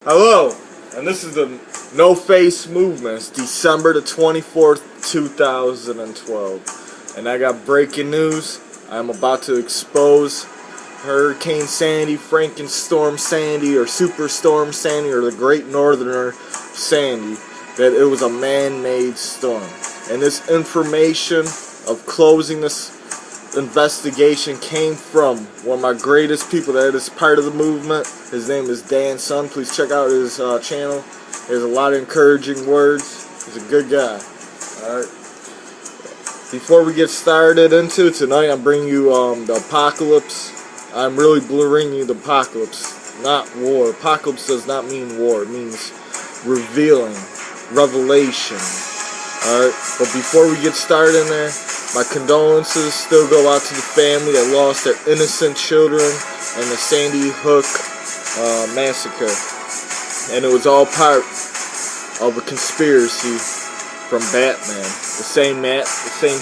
Hello, and this is the No Face Movement. It's December the 24th, 2012. And I got breaking news. I'm about to expose Hurricane Sandy, Frankenstorm Sandy, or Superstorm Sandy, or the Great Northerner Sandy, that it was a man-made storm. And this information of closing this investigation came from one of my greatest people that is part of the movement. His name is Dan Sun. Please check out his channel. There's a lot of encouraging words. He's a good guy. Alright. Before we get started into tonight, I'm bringing you the apocalypse. I'm really bringing you the apocalypse, not war. Apocalypse does not mean war. It means revealing, revelation. Alright. But before we get started in there, my condolences still go out to the family that lost their innocent children in the Sandy Hook massacre. And it was all part of a conspiracy from Batman. The same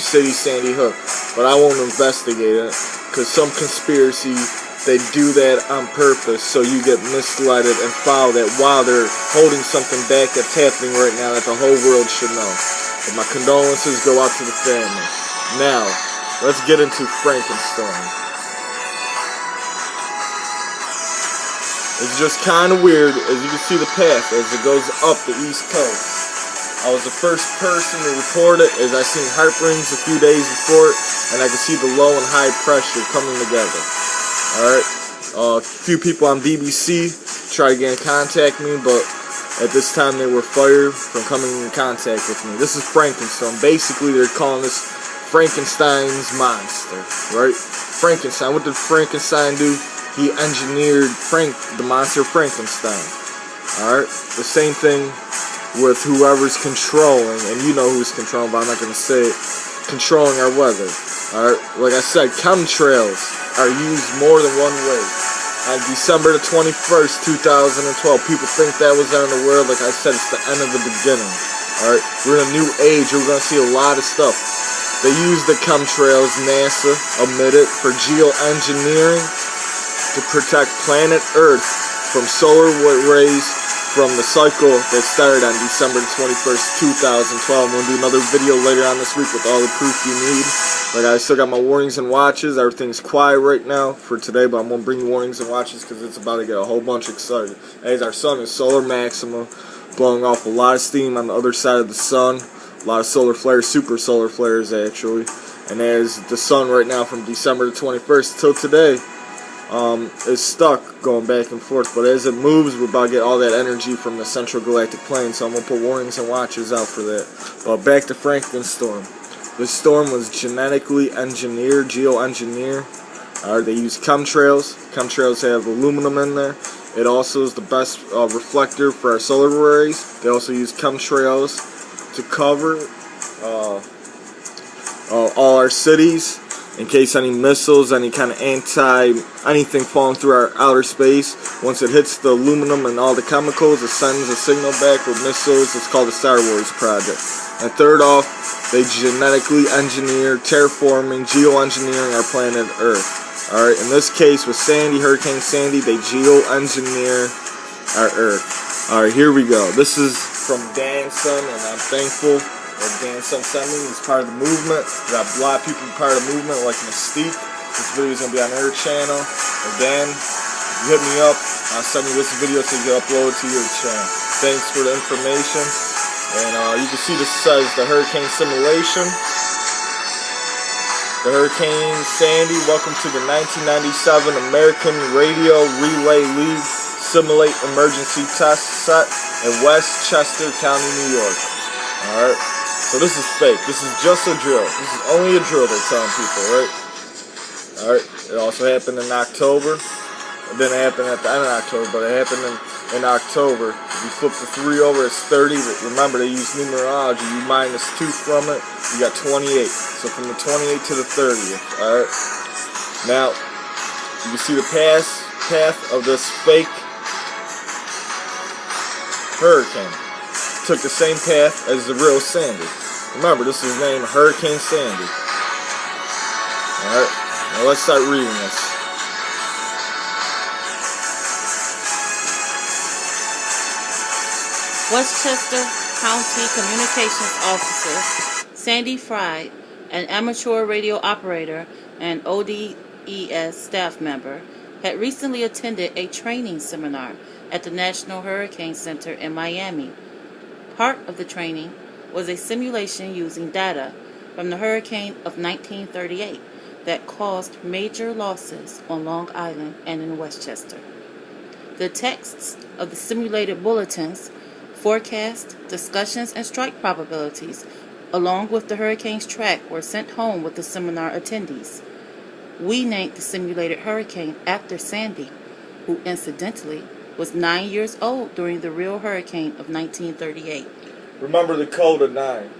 city, Sandy Hook. But I won't investigate it, because some conspiracy, they do that on purpose so you get misled and follow that while they're holding something back that's happening right now that the whole world should know. But my condolences go out to the family. Now, let's get into Frankenstorm. It's just kind of weird, as you can see the path as it goes up the East Coast. I was the first person to report it, as I seen heart rings a few days before it, and I could see the low and high pressure coming together. Alright, a few people on BBC tried to get in contact with me, but at this time they were fired from coming in contact with me. This is Frankenstorm. Basically, they're calling this Frankenstein's monster, right? Frankenstein. What did Frankenstein do? He engineered the monster Frankenstein. Alright? The same thing with whoever's controlling, and you know who's controlling, but I'm not going to say it, controlling our weather. Alright? Like I said, chemtrails are used more than one way. On December the 21st, 2012, people think that was the end of the world. Like I said, it's the end of the beginning. Alright? We're in a new age. We're going to see a lot of stuff. They use the chemtrails, NASA admitted, for geoengineering to protect planet Earth from solar rays from the cycle that started on December 21st, 2012. We'll do another video later on this week with all the proof you need. Like, I still got my warnings and watches. Everything's quiet right now for today, but I'm going to bring warnings and watches because it's about to get a whole bunch excited. As our sun is solar maxima, blowing off a lot of steam on the other side of the sun. A lot of solar flares, super solar flares actually. And as the sun right now from December the 21st till today is stuck going back and forth. But as it moves, we're about to get all that energy from the central galactic plane. So I'm going to put warnings and watches out for that. But back to Frankenstorm. This storm was genetically engineered, geoengineered. They use chemtrails. Chemtrails have aluminum in there. It also is the best reflector for our solar rays. They also use chemtrails to cover all our cities in case any missiles, any kind of anything falling through our outer space. Once it hits the aluminum and all the chemicals, it sends a signal back with missiles. It's called the Star Wars project. And third off, they genetically engineer, terraforming, geoengineering our planet Earth. Alright, in this case with Sandy, Hurricane Sandy, they geoengineer our Earth. Alright, here we go. This is from Dan Sun, and I'm thankful that Dan Sun sent me. He's part of the movement. We got a lot of people part of the movement, like Mystique. This video is going to be on her channel. And Dan, you hit me up. I'll send you this video so you can upload it to your channel. Thanks for the information. And you can see this says the hurricane simulation. The Hurricane Sandy, welcome to the 1997 American Radio Relay League Simulate Emergency Test Set in Westchester County, New York. Alright, so this is fake. This is just a drill. This is only a drill they're telling people, right? Alright, it also happened in October. It didn't happen at the end of October, but it happened in October. If you flip the 3 over, it's 30. Remember, they use numerology. You minus 2 from it, you got 28. So from the 28th to the 30th, alright? Now, you can see the path of this fake hurricane. Took the same path as the real Sandy. Remember, this is named Hurricane Sandy. Alright, now let's start reading this. Westchester County Communications Officer Sandy Fry, an amateur radio operator and ODS staff member, had recently attended a training seminar at the National Hurricane Center in Miami. Part of the training was a simulation using data from the hurricane of 1938 that caused major losses on Long Island and in Westchester. The texts of the simulated bulletins, forecasts, discussions, and strike probabilities, along with the hurricane's track, were sent home with the seminar attendees. We named the simulated hurricane after Sandy, who incidentally was 9 years old during the real hurricane of 1938. Remember the code of 9.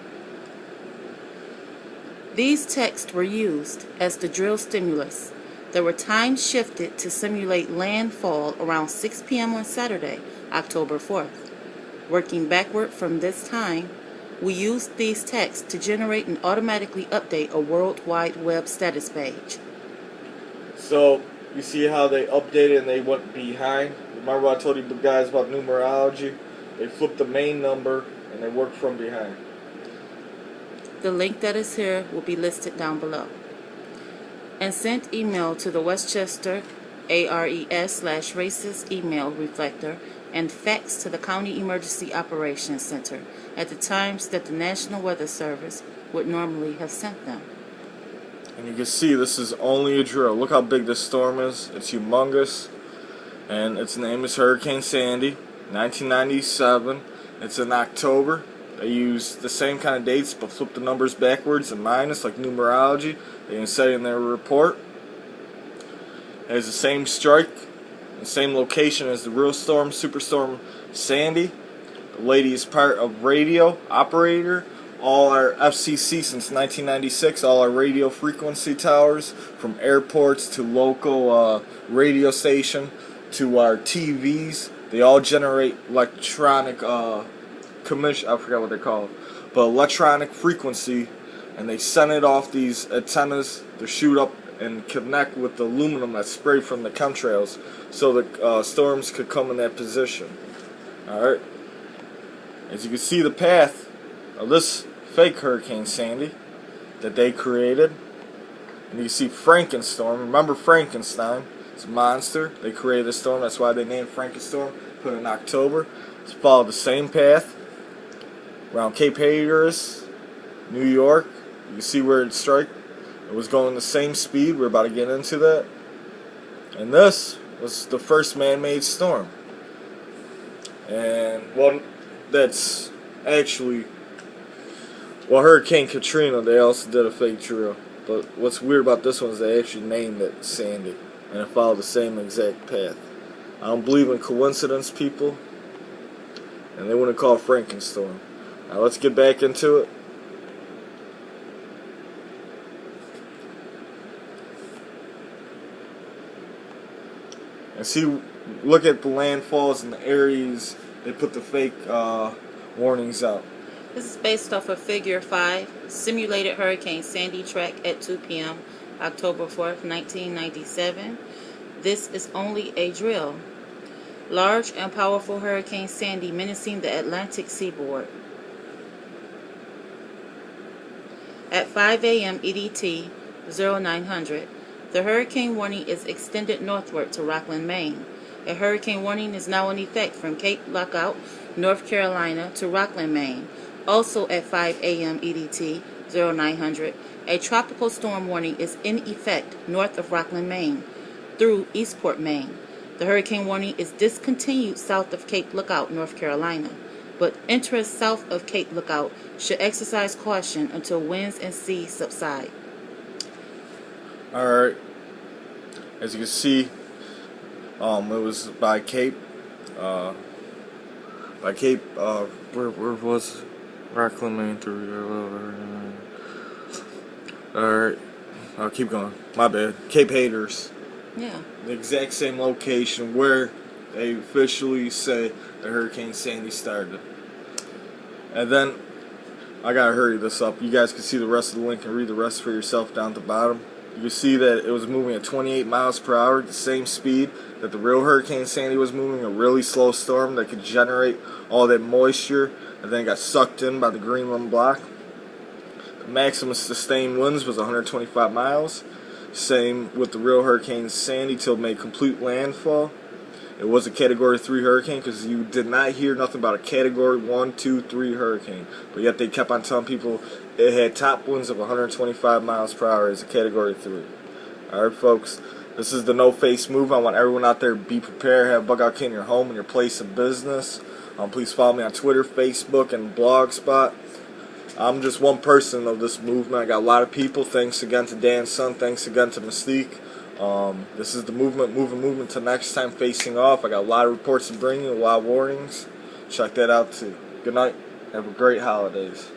These texts were used as the drill stimulus. They were time shifted to simulate landfall around 6 p.m. on Saturday, October 4th. Working backward from this time, we used these texts to generate and automatically update a World Wide Web status page. So, you see how they updated and they went behind? Remember I told you guys about numerology? They flipped the main number and they worked from behind. The link that is here will be listed down below. And sent email to the Westchester ARES/racist email reflector and fax to the County Emergency Operations Center at the times that the National Weather Service would normally have sent them. And you can see this is only a drill. Look how big this storm is. It's humongous. And its name is Hurricane Sandy, 1997. It's in October. They use the same kind of dates but flip the numbers backwards and minus like numerology. They can say in their report. It has the same strike, the same location as the real storm, Superstorm Sandy. The lady is part of radio operator. All our FCC since 1996, all our radio frequency towers, from airports to local radio station to our TVs, they all generate electronic commission. I forgot what they're called, but electronic frequency, and they send it off these antennas to shoot up and connect with the aluminum that's sprayed from the chemtrails, so the storms could come in that position. All right. As you can see, the path of this fake Hurricane Sandy that they created. And you see Frankenstorm. Remember Frankenstein? It's a monster. They created a storm. That's why they named Frankenstorm. Put it in October. It's followed the same path around Cape Hatteras, New York. You can see where it struck. It was going the same speed. We're about to get into that. And this was the first man-made storm. And well, that's actually, well, Hurricane Katrina, they also did a fake drill. But what's weird about this one is they actually named it Sandy, and it followed the same exact path. I don't believe in coincidence, people, and they wouldn't call it Frankenstorm. Now let's get back into it. And see, look at the landfalls and the areas they put the fake warnings out. This is based off of Figure 5, simulated Hurricane Sandy track at 2 p.m. October 4th, 1997. This is only a drill. Large and powerful Hurricane Sandy menacing the Atlantic seaboard. At 5 a.m. EDT 0900, the hurricane warning is extended northward to Rockland, Maine. A hurricane warning is now in effect from Cape Lookout, North Carolina to Rockland, Maine. Also at 5 a.m. EDT 0900, a tropical storm warning is in effect north of Rockland, Maine through Eastport, Maine. The hurricane warning is discontinued south of Cape Lookout, North Carolina, but interest south of Cape Lookout should exercise caution until winds and seas subside. Alright, as you can see, it was by Cape, where was it? Rockland, Maine through. Alright, I'll keep going. My bad. Cape Hatteras. Yeah. The exact same location where they officially say the Hurricane Sandy started. And then, I gotta hurry this up. You guys can see the rest of the link and read the rest for yourself down at the bottom. You can see that it was moving at 28 miles per hour, the same speed that the real Hurricane Sandy was moving, a really slow storm that could generate all that moisture and then got sucked in by the Greenland block. The maximum sustained winds was 125 miles. Same with the real Hurricane Sandy till it made complete landfall. It was a Category 3 hurricane because you did not hear nothing about a Category 1, 2, 3 hurricane. But yet they kept on telling people it had top winds of 125 miles per hour as a Category 3. Alright folks, this is the No Face Move. I want everyone out there to be prepared, have Bug Out Kit in your home and your place of business. Please follow me on Twitter, Facebook, and Blogspot. I'm just one person of this movement. I got a lot of people. Thanks again to Dan Sun. Thanks again to Mystique. This is the movement till next time, facing off. I got a lot of reports to bring you, a lot of warnings. Check that out too. Good night. Have a great holidays.